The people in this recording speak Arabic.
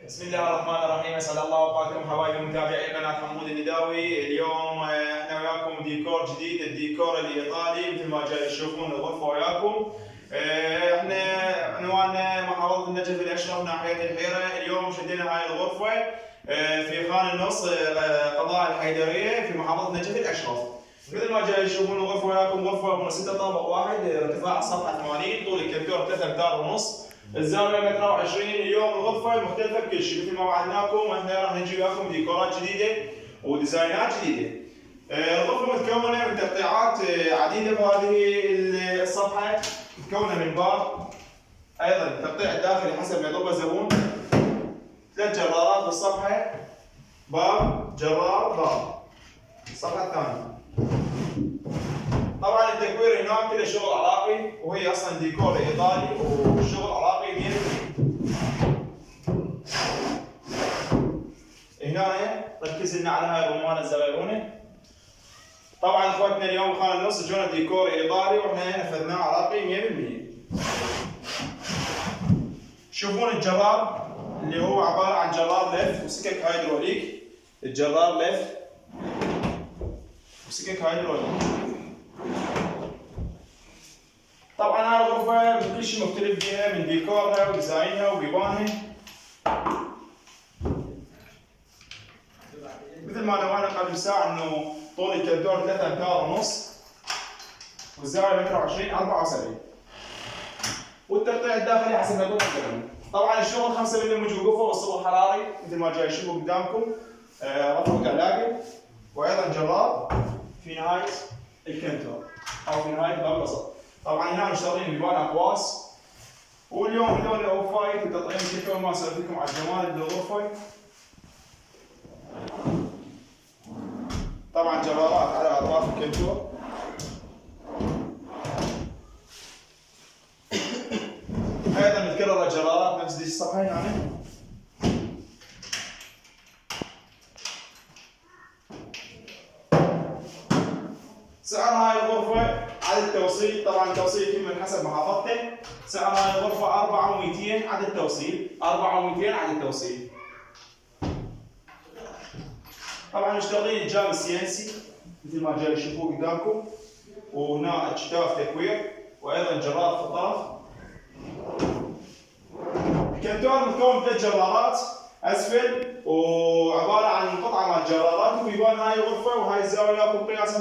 بسم الله الرحمن الرحيم، اسعد الله اوقاتكم حبايبي متابعي قناه حمود النداوي. اليوم احنا وياكم ديكور جديد، الديكور الايطالي مثل ما جاي تشوفون الغرفه وياكم. احنا عنواننا محافظه النجف الاشرف ناحيه الحيره. اليوم شدينا هاي الغرفه في خان النص قضاء الحيدريه في محافظه النجف الاشرف. مثل ما جاي تشوفون الغرفه وياكم، غرفه 6 طابق واحد، ارتفاع السطح 80، طول الكنتور 3 امتار ونص، الزاويه 120. اليوم الغرفه مختلفه بكل شيء مثل ما وعدناكم. احنا راح نجي وياكم ديكورات جديده وديزاينات جديده. الغرفه متكونه من تقطيعات عديده بهذه الصفحه، متكونه من باب، ايضا التقطيع الداخلي حسب ما يطلبه الزبون، 3 جرارات بالصفحه، باب جرار باب. الصفحه الثانيه طبعا التكوير هناك كله شغل عراقي، وهي اصلا ديكور ايطالي وشغل عراقي 100%. هنا ركز لنا على هاي الرمانه الزغيرونه. طبعا اخوتنا اليوم خان النص جونا ديكور ايطالي واحنا نفذناه عراقي 100%. شوفون الجرار اللي هو عباره عن جرار لف وسكك هيدروليك، الجرار لف وسكك هيدروليك. طبعا هاي الغرفة من كل شيء مختلف فيها، من ديكورها وديزاينها وبيبانها. مثل ما نوعنا قبل ساعة انه طول الكنتور 3 امتار ونص، والزاوية 120 74، والتقطيع الداخلي حسب ما يطلب الزبون. طبعا الشغل 5 ملم وقفة والصبغ حراري مثل ما جاي تشوفوا قدامكم، رفع علاقة، وايضا جرار في نهاية الكنتور او في نهاية باب الوسط. طبعا هنا مشتغلين بيبان اقواس، واليوم هذول الاوف وايت والتطعيم كيف ما سويت لكم على الجمال بالغرفه. طبعا جرارات على اطراف الكنتور. ايضا متكرره جرارات نفس دي الصفحه هنا. سعر هاي الغرفه عدد التوصيل، طبعا التوصيل يتم من حسب محافظته. سعر هاي الغرفه 4200 عدد التوصيل، 4200 عدد التوصيل. طبعا مشتغلين الجام السي مثل ما جاي تشوفوه قدامكم، وهنا اجتاف تكوير، وايضا جرار في الطرف. الكنتور متكون من 3 جرارات اسفل، وعباره عن قطعه مال جرارات، وبيبان هاي الغرفه وهاي الزاويه لكم قياسها